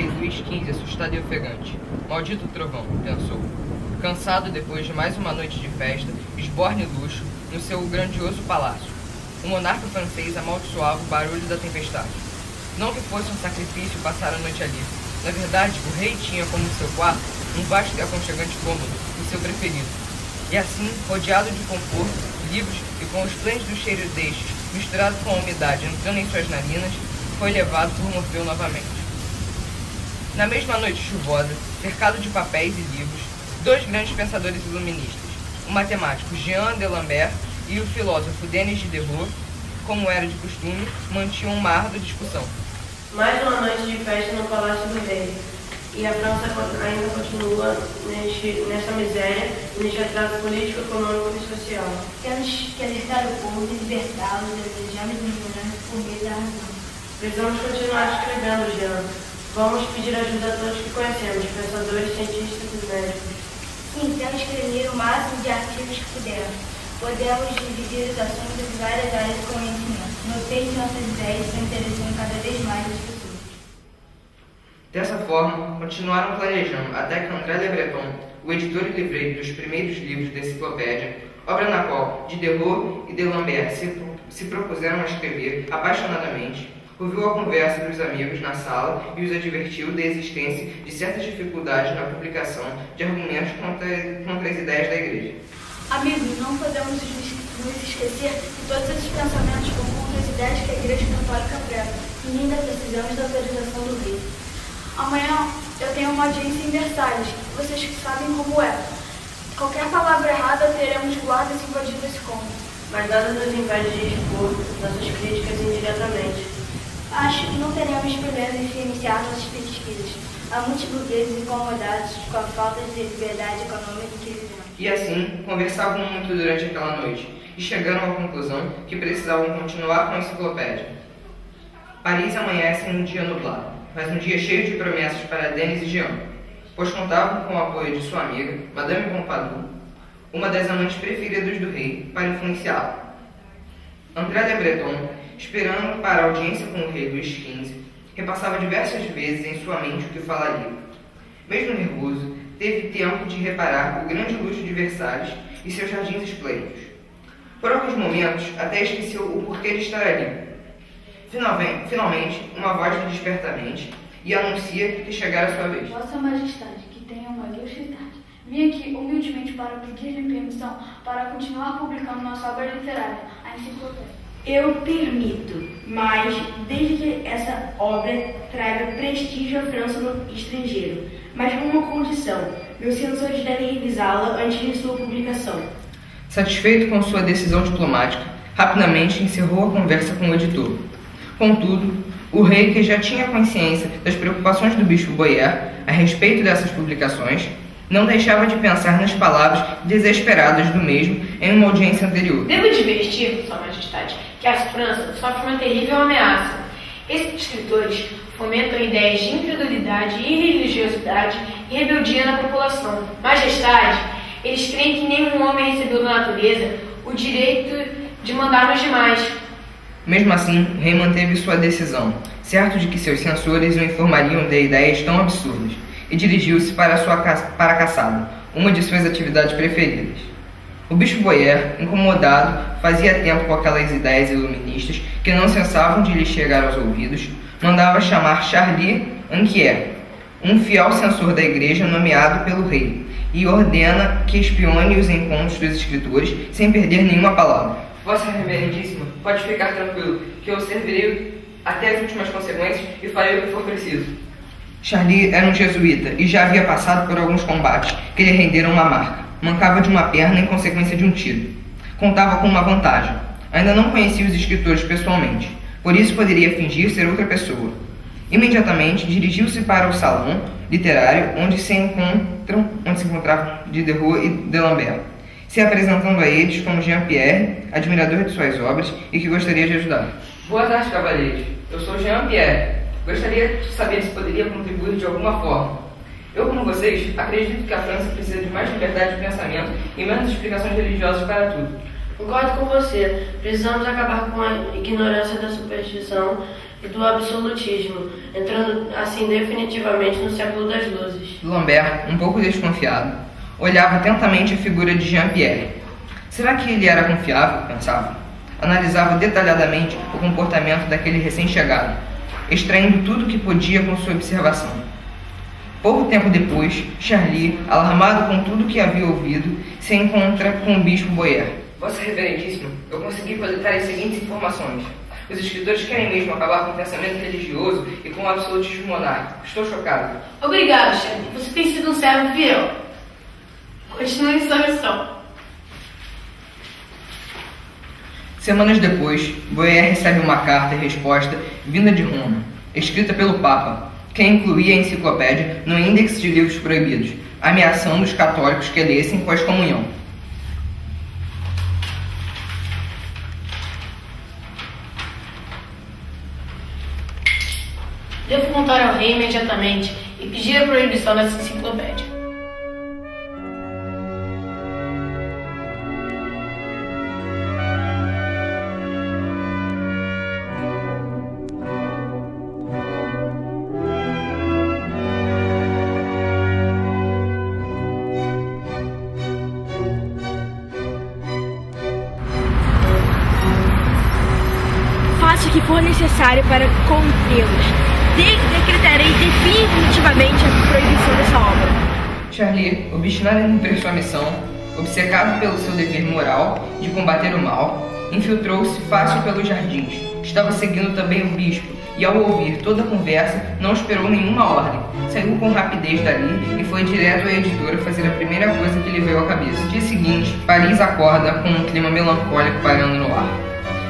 rei Luís XV assustado e ofegante. Maldito trovão, pensou. Cansado depois de mais uma noite de festa, esborne e luxo, no seu grandioso palácio. O monarca francês amaldiçoava o barulho da tempestade. Não que fosse um sacrifício passar a noite ali. Na verdade, o rei tinha como seu quarto um vasto e aconchegante cômodo, o seu preferido. E assim, rodeado de conforto, livros e com o esplêndido cheiro destes, misturado com a umidade entrando em suas narinas, foi levado por Morfeu novamente. Na mesma noite chuvosa, cercado de papéis e livros, dois grandes pensadores iluministas, o matemático Jean D'Alembert e o filósofo Denis Diderot, como era de costume, mantinham uma árdua discussão. Mais uma noite de festa no Palácio do Rei. E a França ainda continua nesta miséria, neste atraso político, econômico e social. Temos que alertar o povo e libertá-lo das legiões ignorantes por meio da razão. Precisamos continuar escrevendo, Jean. Vamos pedir ajuda a todos que conhecemos, pensadores, cientistas e médicos. Sim, temos que reunir o máximo de artigos que pudermos. Podemos dividir os assuntos em várias áreas de conhecimento. Notei que nossas ideias estão interessando cada vez mais as pessoas. Dessa forma, continuaram planejando até que André Le Breton, o editor e livreiro dos primeiros livros da enciclopédia, obra na qual Diderot e D'Alembert se propuseram a escrever apaixonadamente, ouviu a conversa dos amigos na sala e os advertiu da existência de certas dificuldades na publicação de argumentos contra as ideias da Igreja. Amigos, não podemos nos esquecer que todos esses pensamentos vão contra as ideias que a Igreja Católica prega e ainda precisamos da autorização do rei. Amanhã eu tenho uma audiência em Versalhes, vocês sabem como é. Qualquer palavra errada teremos guardas invadindo esse cômodo. Mas nada nos impede de expor nossas críticas indiretamente. Acho que não teremos problemas em iniciar nossas pesquisas. Há muitos burgueses incomodados com a falta de liberdade econômica que vivemos. E assim, conversavam muito durante aquela noite, e chegaram à conclusão que precisavam continuar com a enciclopédia. Paris amanhece em um dia nublado, mas um dia cheio de promessas para Denis e Jean, pois contavam com o apoio de sua amiga, Madame Pompadour, uma das amantes preferidas do rei, para influenciá-lo. André Le Breton, esperando para a audiência com o rei Luís XV, repassava diversas vezes em sua mente o que falaria. Mesmo nervoso, teve tempo de reparar o grande luxo de Versalhes e seus jardins esplêndidos. Por alguns momentos, até esqueceu o porquê de estar ali. Finalmente, uma voz lhe desperta a mente e anuncia que chegara a sua vez. Vossa Majestade, que tenha uma ilustre tarde. Vim aqui humildemente para pedir-lhe permissão para continuar publicando nossa obra literária, a enciclopédia. Eu permito, mas desde que essa obra traga prestígio à França no estrangeiro. Mas com uma condição: meus censores devem revisá-la antes de sua publicação. Satisfeito com sua decisão diplomática, rapidamente encerrou a conversa com o editor. Contudo, o rei, que já tinha consciência das preocupações do bispo Boyer a respeito dessas publicações, não deixava de pensar nas palavras desesperadas do mesmo em uma audiência anterior. Devo advertir, Sua Majestade, que a França sofre uma terrível ameaça. Esses escritores fomentam ideias de incredulidade, irreligiosidade e rebeldia na população. Majestade, eles creem que nenhum homem recebeu da natureza o direito de mandar nos demais. Mesmo assim, o rei manteve sua decisão, certo de que seus censores o informariam de ideias tão absurdas, e dirigiu-se para a caçada, uma de suas atividades preferidas. O bispo Boyer, incomodado, fazia tempo com aquelas ideias iluministas que não cessavam de lhe chegar aos ouvidos, mandava chamar Charlie Anquier, um fiel censor da igreja nomeado pelo rei, e ordena que espione os encontros dos escritores sem perder nenhuma palavra. Vossa Reverendíssima, pode ficar tranquilo, que eu servirei até as últimas consequências e farei o que for preciso. Charlie era um jesuíta e já havia passado por alguns combates que lhe renderam uma marca. Mancava de uma perna em consequência de um tiro. Contava com uma vantagem. Ainda não conhecia os escritores pessoalmente, por isso poderia fingir ser outra pessoa. Imediatamente dirigiu-se para o salão literário onde se encontravam Diderot e D'Alembert, se apresentando a eles como Jean-Pierre, admirador de suas obras e que gostaria de ajudar. Boa tarde, cavalheiros. Eu sou Jean-Pierre. Gostaria de saber se poderia contribuir de alguma forma. Eu, como vocês, acredito que a França precisa de mais liberdade de pensamento e menos explicações religiosas para tudo. Concordo com você. Precisamos acabar com a ignorância da superstição e do absolutismo, entrando assim definitivamente no século das luzes. Lambert, um pouco desconfiado, olhava atentamente a figura de Jean-Pierre. Será que ele era confiável? Pensava. Analisava detalhadamente o comportamento daquele recém-chegado, extraindo tudo o que podia com sua observação. Pouco tempo depois, Charlie, alarmado com tudo o que havia ouvido, se encontra com o bispo Boyer. Vossa Reverendíssima, eu consegui coletar as seguintes informações. Os escritores querem mesmo acabar com o pensamento religioso e com o absolutismo monárquico. Estou chocado. Obrigado, Charlie. Você tem sido um servo fiel. Continue em sua missão. Semanas depois, Boyer recebe uma carta e resposta vinda de Roma, escrita pelo Papa, que incluía a enciclopédia no índex de livros proibidos, ameaçando os católicos que lessem pós-comunhão. Devo contar ao rei imediatamente e pedir a proibição dessa enciclopédia. Faça o que for necessário para contê-los. Decretarei definitivamente a proibição dessa obra. Charlie, obstinado em cumprir sua missão, obcecado pelo seu dever moral de combater o mal, infiltrou-se fácil pelos jardins. Estava seguindo também o bispo, e ao ouvir toda a conversa, não esperou nenhuma ordem. Saiu com rapidez dali e foi direto à editora fazer a primeira coisa que lhe veio à cabeça. No dia seguinte, Paris acorda com um clima melancólico pairando no ar.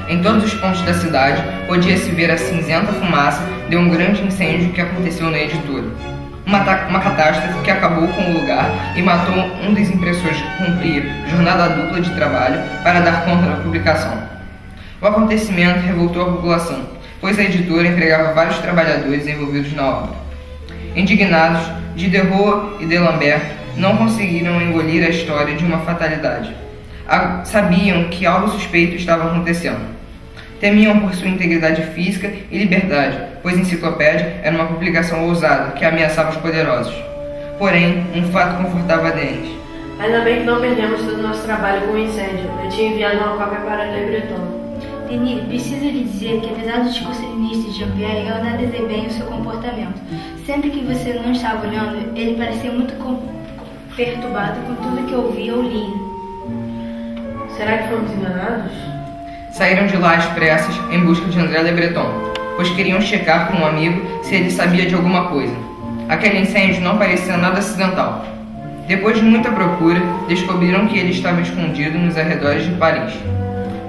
Em todos os pontos da cidade, podia-se ver a cinzenta fumaça de um grande incêndio que aconteceu na editora. Uma catástrofe que acabou com o lugar e matou um dos impressores que cumpria jornada dupla de trabalho para dar conta da publicação. O acontecimento revoltou a população, pois a editora empregava vários trabalhadores envolvidos na obra. Indignados, Diderot e D'Alembert não conseguiram engolir a história de uma fatalidade. Sabiam que algo suspeito estava acontecendo. Temiam por sua integridade física e liberdade, pois a enciclopédia era uma publicação ousada que ameaçava os poderosos. Porém, um fato confortava eles. Ainda bem que não perdemos todo o nosso trabalho com o incêndio. Eu tinha enviado uma cópia para Le Breton. Denis, preciso lhe dizer que apesar do discurso início de Jean-Pierre, eu analisei bem o seu comportamento. Sempre que você não estava olhando, ele parecia muito perturbado com tudo que ouvia ou lia. Será que fomos enganados? Saíram de lá às pressas em busca de André Le Breton, pois queriam checar com um amigo se ele sabia de alguma coisa. Aquele incêndio não parecia nada acidental. Depois de muita procura, descobriram que ele estava escondido nos arredores de Paris.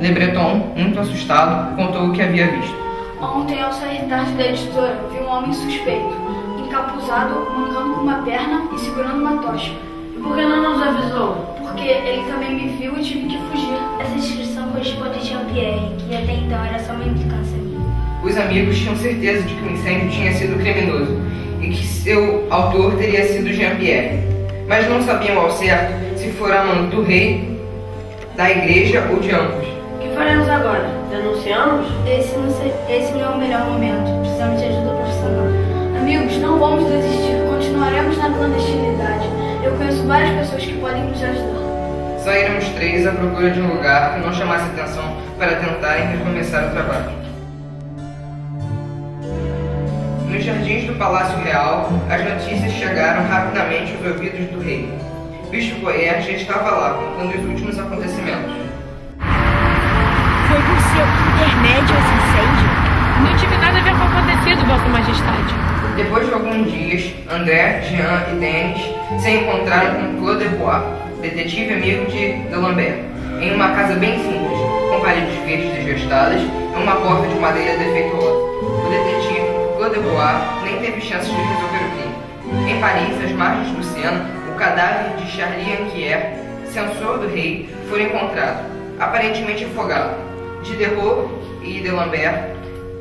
Le Breton, muito assustado, contou o que havia visto. Ontem, ao sair tarde da editora, vi um homem suspeito, encapuzado, mancando com uma perna e segurando uma tocha. E por que não nos avisou? Porque ele também me viu e tive que fugir. Essa descrição corresponde a Jean-Pierre, que até então era só uma implicância minha. Os amigos tinham certeza de que o incêndio tinha sido criminoso e que seu autor teria sido Jean-Pierre, mas não sabiam ao certo se fora amante do rei, da igreja ou de ambos. O que faremos agora? Denunciamos? Esse não é o melhor momento. Precisamos de ajuda profissional. Amigos, não vamos desistir. Continuaremos na clandestinidade. Eu conheço várias pessoas que podem nos ajudar. Saíram os três à procura de um lugar que não chamasse atenção para tentarem recomeçar o trabalho. Nos jardins do Palácio Real, as notícias chegaram rapidamente aos ouvidos do rei. Bispo Boyer já estava lá, contando os últimos acontecimentos. Foi por seu intermédio esse incêndio? Não tive nada a ver com o acontecido, Vossa Majestade. Depois de alguns dias, André, Jean e Denis se encontraram com Claude Dubois, detetive amigo de D'Alembert, em uma casa bem simples, com paredes verdes desgastadas e uma porta de madeira defeituosa. O detetive Claude Dubois nem teve chance de resolver o crime. Em Paris, às margens do Sena, o cadáver de Charlie Anquier, censor do rei, foi encontrado, aparentemente afogado. Diderot e D'Alembert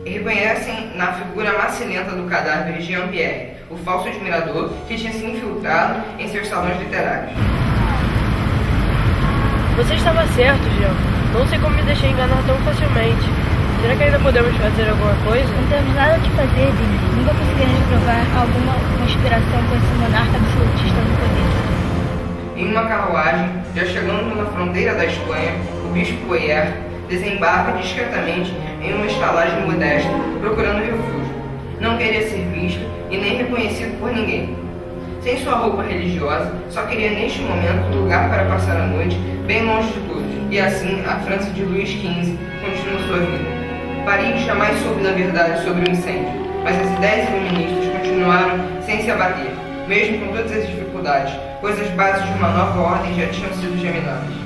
reconhecem na figura macilenta do cadáver de Jean-Pierre, o falso admirador que tinha se infiltrado em seus salões literários. Você estava certo, Jean. Não sei como me deixei enganar tão facilmente. Será que ainda podemos fazer alguma coisa? Não temos nada o que fazer, Billy. Nunca conseguiremos provar alguma conspiração com esse monarca absolutista no poder. Em uma carruagem, já chegando na fronteira da Espanha, o bispo Boyer desembarca discretamente em uma estalagem modesta, procurando refúgio. Não queria ser visto e nem reconhecido por ninguém. Sem sua roupa religiosa, só queria neste momento lugar para passar a noite, bem longe de todos. E assim, a França de Luís XV continuou sua vida. Paris jamais soube da verdade sobre o incêndio, mas as ideias iluministas continuaram sem se abater, mesmo com todas as dificuldades, pois as bases de uma nova ordem já tinham sido geminadas.